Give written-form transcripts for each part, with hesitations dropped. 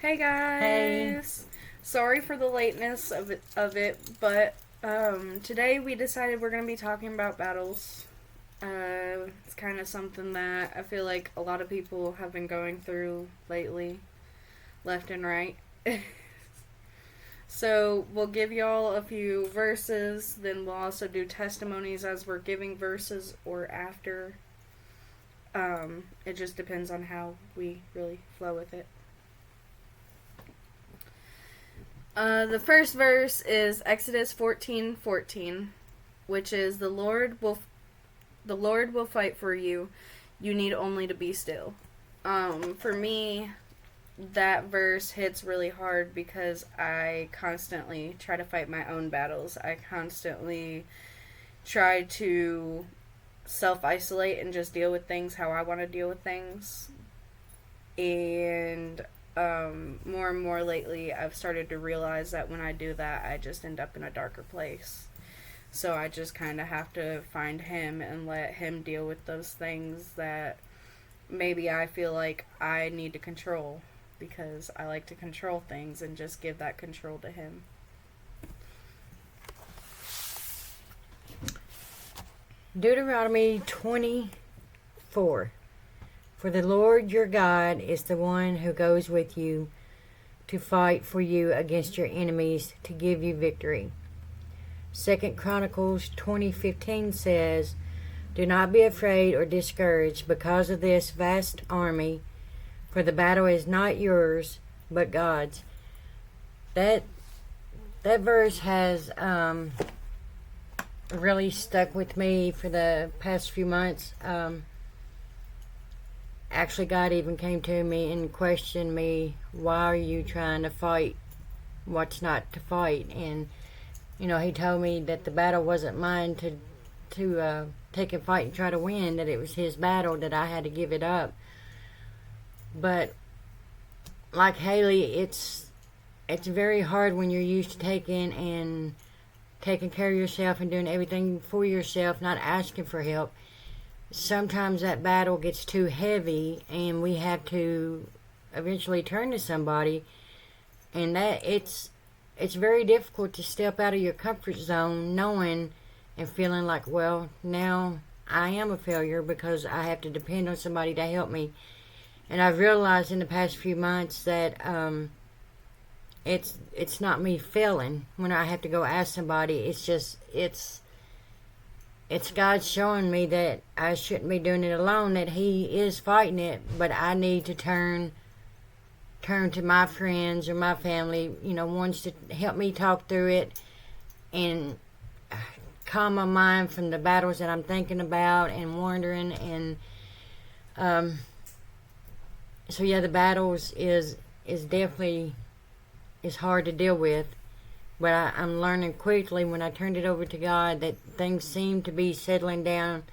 Hey Hey, guys! Sorry for the lateness of it, but today we decided we're going to be talking about battles. It's kind of something that I feel like a lot of people have been going through lately, left and right. So we'll give y'all a few verses, then we'll also do testimonies as we're giving verses or after. It just depends on how we really flow with it. The first verse is Exodus 14:14, which is the Lord will fight for you. You need only to be still. For me, that verse hits really hard because I constantly try to fight my own battles. I constantly try to self isolate and just deal with things how I want to deal with things. And more and more lately, I've started to realize that when I do that, I just end up in a darker place. So I just kind of have to find him and let him deal with those things that maybe I feel like I need to control because I like to control things and just give that control to him. Deuteronomy 24. For the Lord your God is the one who goes with you to fight for you against your enemies to give you victory. 2 Chronicles 20:15 says, do not be afraid or discouraged because of this vast army, for the battle is not yours, but God's. That verse has really stuck with me for the past few months. Actually, God even came to me and questioned me, why are you trying to fight what's not to fight? And, he told me that the battle wasn't mine to take and fight and try to win, that it was his battle, that I had to give it up. But, like Haley, it's very hard when you're used to taking care of yourself and doing everything for yourself, not asking for help. Sometimes that battle gets too heavy and we have to eventually turn to somebody, and that it's very difficult to step out of your comfort zone knowing and feeling like, well, now I am a failure because I have to depend on somebody to help me. And I've realized in the past few months that it's not me failing when I have to go ask somebody. It's God showing me that I shouldn't be doing it alone, that he is fighting it, but I need to turn to my friends or my family, ones to help me talk through it and calm my mind from the battles that I'm thinking about and wondering. And so yeah, the battles is definitely is hard to deal with. But I'm learning quickly when I turned it over to God that things seem to be settling down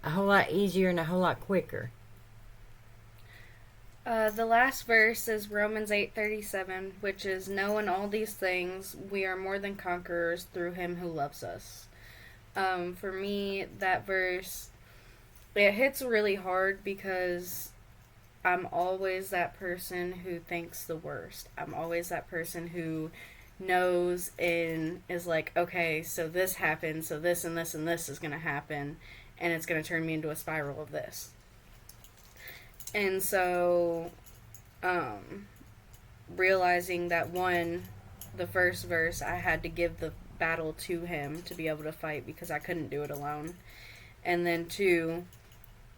a whole lot easier and a whole lot quicker. The last verse is Romans 8:37, which is, knowing all these things, we are more than conquerors through him who loves us. For me, that verse, it hits really hard because I'm always that person who thinks the worst. I'm always that person who knows and is like, okay, so this happened, so this and this and this is going to happen, and it's going to turn me into a spiral of this. And so, realizing that one, the first verse, I had to give the battle to him to be able to fight because I couldn't do it alone. And then two,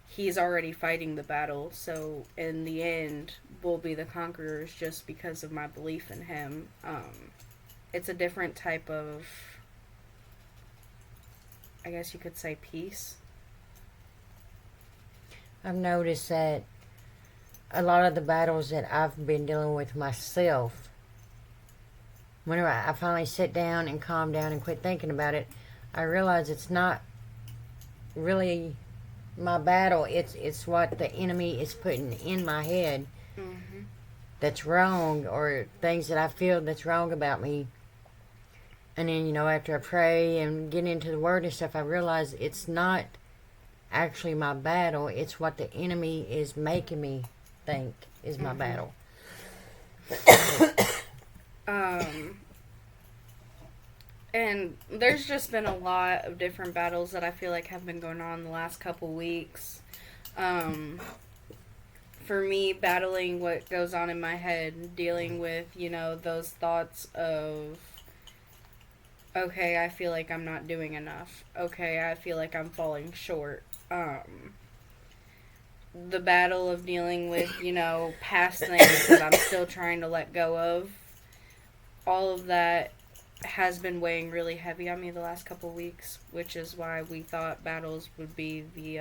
he's already fighting the battle, so in the end, we'll be the conquerors just because of my belief in him. It's a different type of, I guess you could say, peace. I've noticed that a lot of the battles that I've been dealing with myself, whenever I finally sit down and calm down and quit thinking about it, I realize it's not really my battle. It's what the enemy is putting in my head that's wrong, or things that I feel that's wrong about me. And then, after I pray and get into the word and stuff, I realize it's not actually my battle. It's what the enemy is making me think is my battle. Um, and there's just been a lot of different battles that I feel like have been going on the last couple weeks. Um, for me, battling what goes on in my head, dealing with, those thoughts of, okay, I feel like I'm not doing enough. Okay, I feel like I'm falling short. The battle of dealing with, past things that I'm still trying to let go of. All of that has been weighing really heavy on me the last couple weeks, which is why we thought battles would be the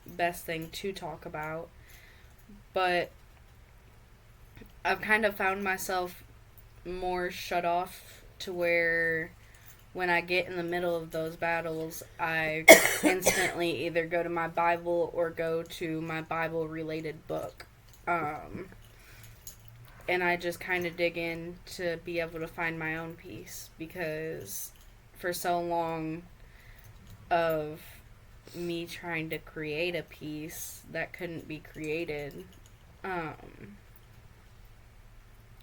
best thing to talk about. But I've kind of found myself more shut off to where when I get in the middle of those battles, I instantly either go to my Bible or go to my Bible related book. And I just kind of dig in to be able to find my own peace, because for so long of me trying to create a peace that couldn't be created.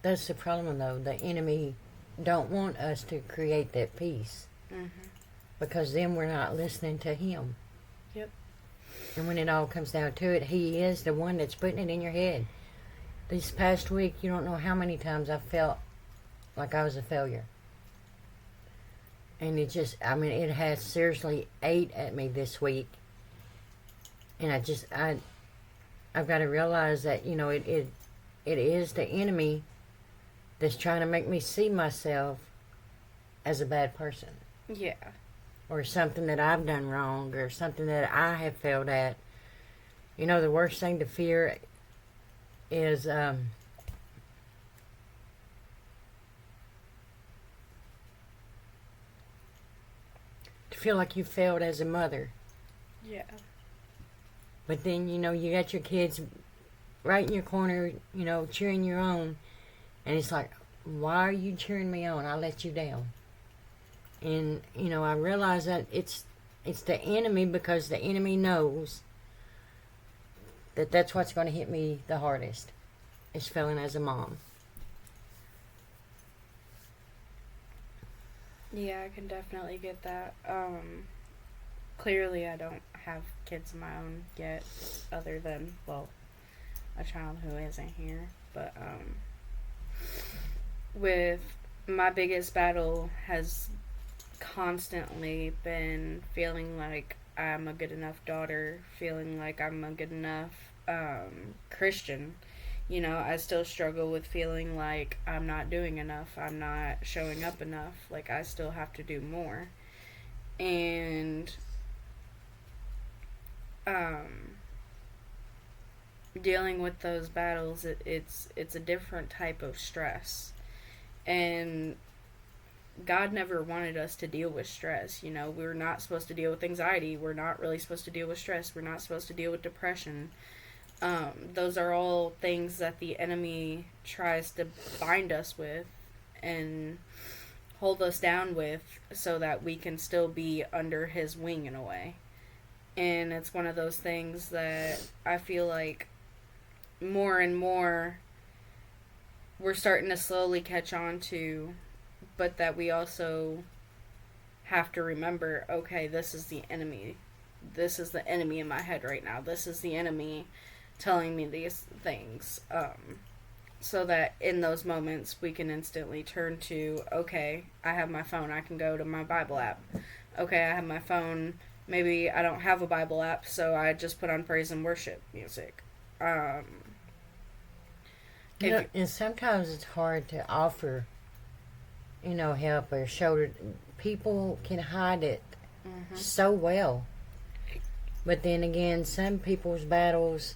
That's the problem, though. The enemy don't want us to create that peace. Mm-hmm. Because then we're not listening to him. Yep. And when it all comes down to it, he is the one that's putting it in your head. This past week, you don't know how many times I felt like I was a failure. And it has seriously ate at me this week. And I've got to realize that, it is the enemy that's trying to make me see myself as a bad person. Yeah. Or something that I've done wrong, or something that I have failed at. The worst thing to fear is to feel like you failed as a mother. Yeah. But then, you got your kids right in your corner, cheering you on. And it's like, why are you cheering me on? I let you down. And, I realize that it's the enemy, because the enemy knows that that's what's going to hit me the hardest, is failing as a mom. Yeah, I can definitely get that. Clearly I don't have kids of my own yet, other than, a child who isn't here. But, with my biggest battle has constantly been feeling like I'm a good enough daughter, feeling like I'm a good enough Christian. I still struggle with feeling like I'm not doing enough, I'm not showing up enough, like I still have to do more. And dealing with those battles, it's a different type of stress. And God never wanted us to deal with stress. We're not supposed to deal with anxiety. We're not really supposed to deal with stress. We're not supposed to deal with depression. Those are all things that the enemy tries to bind us with and hold us down with, so that we can still be under his wing in a way. And it's one of those things that I feel like more and more we're starting to slowly catch on to, but that we also have to remember, okay, this is the enemy. This is the enemy in my head right now. This is the enemy telling me these things. So that in those moments we can instantly turn to, okay, I have my phone. I can go to my Bible app. Okay, I have my phone. Maybe I don't have a Bible app, so I just put on praise and worship music. And sometimes it's hard to offer, help or shoulder. People can hide it so well. But then again, some people's battles,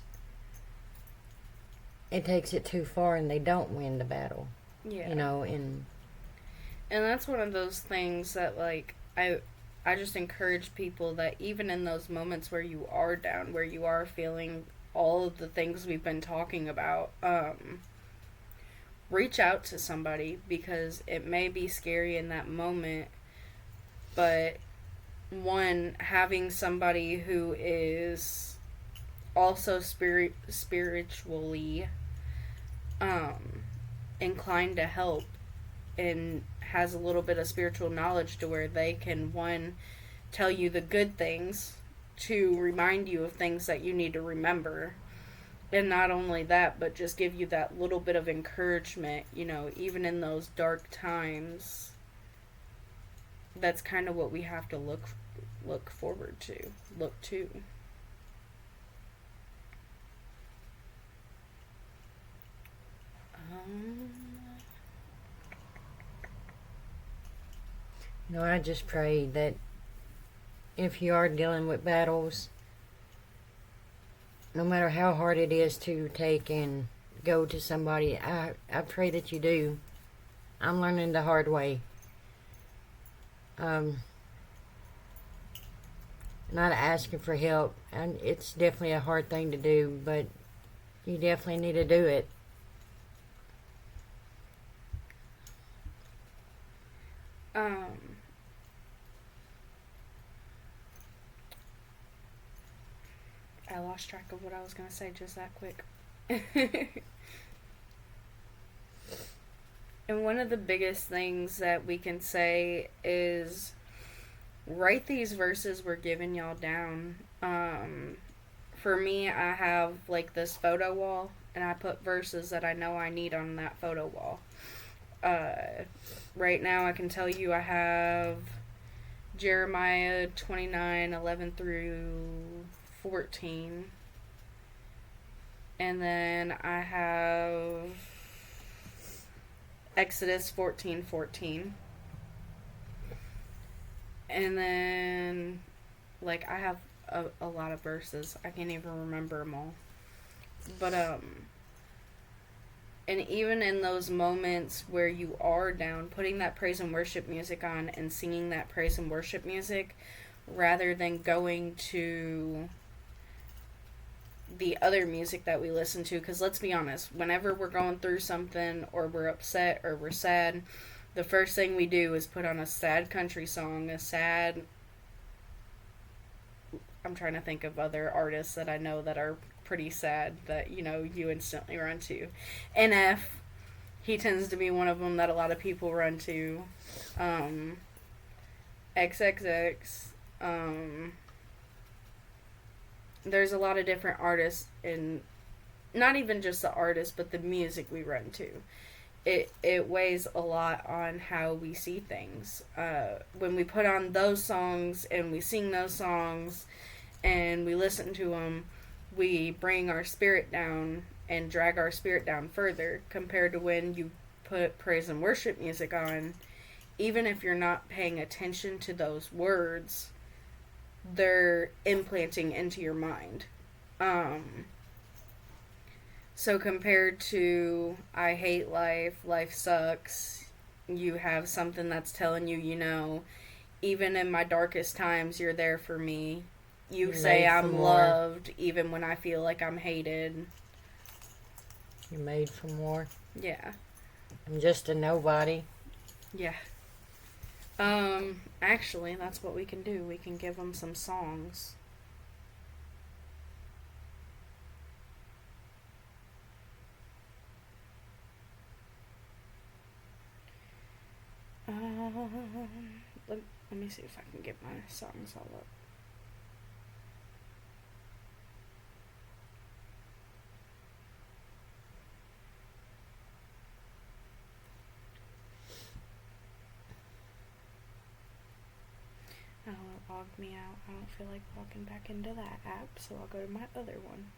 it takes it too far and they don't win the battle. Yeah. And that's one of those things that, I just encourage people that even in those moments where you are down, where you are feeling all of the things we've been talking about, reach out to somebody, because it may be scary in that moment, but one, having somebody who is also spiritually inclined to help and has a little bit of spiritual knowledge to where they can, one, tell you the good things, to remind you of things that you need to remember, and not only that, but just give you that little bit of encouragement, even in those dark times. That's kind of what we have to look forward to, look to. I just pray that if you are dealing with battles, no matter how hard it is to take and go to somebody, I pray that you do. I'm learning the hard way. Not asking for help, and it's definitely a hard thing to do, but you definitely need to do it. I lost track of what I was going to say just that quick. And one of the biggest things that we can say is write these verses we're giving y'all down. For me, I have like this photo wall, and I put verses that I know I need on that photo wall. Right now I can tell you I have Jeremiah 29:11 through 14. And then I have Exodus 14:14. And then, like, I have a lot of verses. I can't even remember them all. But, and even in those moments where you are down, putting that praise and worship music on and singing that praise and worship music, rather than going to the other music that we listen to, because let's be honest, whenever we're going through something or we're upset or we're sad, the first thing we do is put on a sad country song, I'm trying to think of other artists that I know that are pretty sad that, you instantly run to. NF, he tends to be one of them that a lot of people run to. XXX, there's a lot of different artists, and not even just the artists, but the music we run to. It weighs a lot on how we see things. When we put on those songs and we sing those songs and we listen to them, we bring our spirit down and drag our spirit down further, compared to when you put praise and worship music on. Even if you're not paying attention to those words, they're implanting into your mind. So compared to I hate life, life sucks, you have something that's telling you, even in my darkest times, you're there for me. You say I'm loved, even when I feel like I'm hated. You're made for more. Yeah. I'm just a nobody. Yeah. Actually, that's what we can do. We can give them some songs. Let me see if I can get my songs all up. Oh, it logged me out. I don't feel like logging back into that app, so I'll go to my other one.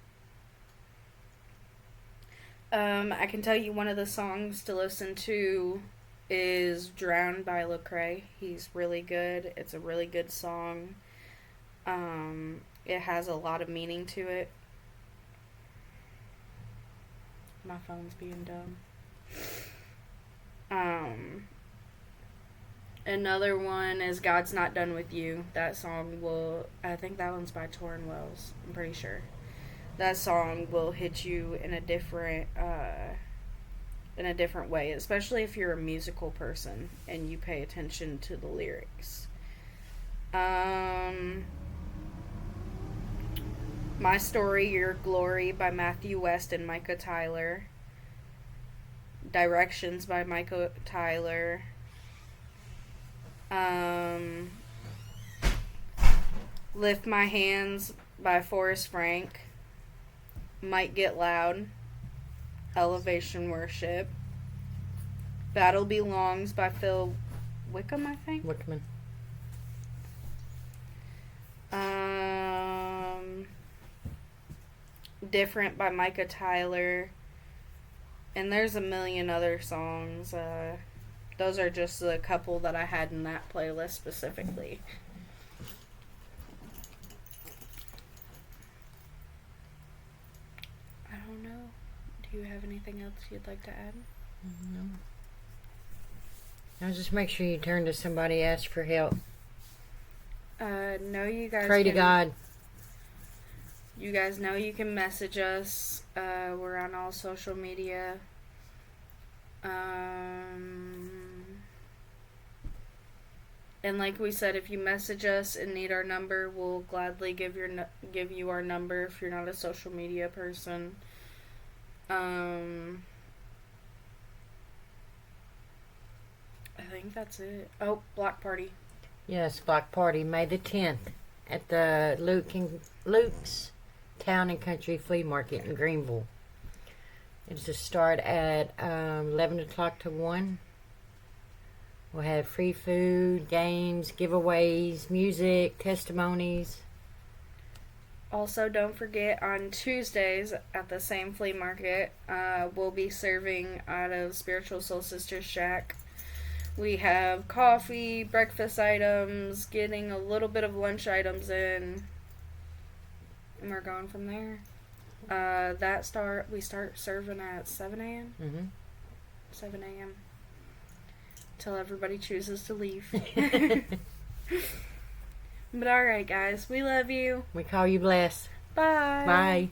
I can tell you one of the songs to listen to is Drowned by Lecrae. He's really good. It's a really good song. It has a lot of meaning to it. My phone's being dumb. Another one is God's Not Done With You. That song I think that one's by Torrin Wells. I'm pretty sure. That song will hit you in a different way, especially if you're a musical person and you pay attention to the lyrics. My Story, Your Glory by Matthew West and Micah Tyler. Directions by Michael Tyler. Lift My Hands by Forrest Frank. Might Get Loud, Elevation Worship. Battle Belongs by Phil Wickham, I think. Wickman. Different by Micah Tyler. And there's a million other songs. Those are just a couple that I had in that playlist specifically. I don't know. Do you have anything else you'd like to add? No. Now just make sure you turn to somebody, ask for help. No, you guys Pray to God. You guys know you can message us. We're on all social media. And like we said, if you message us and need our number, we'll gladly give you our number if you're not a social media person. I think that's it. Oh, block party. Yes, Block Party, May the 10th at the Luke's Town and Country Flea Market in Greenville. It's to start at 11 o'clock to 1. We'll have free food, games, giveaways, music, testimonies. Also, don't forget, on Tuesdays at the same flea market, we'll be serving out of Spiritual Soul Sisters Shack. We have coffee, breakfast items, getting a little bit of lunch items in, and we're going from there. We start serving at 7 a.m. Mm-hmm. 7 a.m. till everybody chooses to leave. But alright, guys, we love you. We call you blessed. Bye. Bye.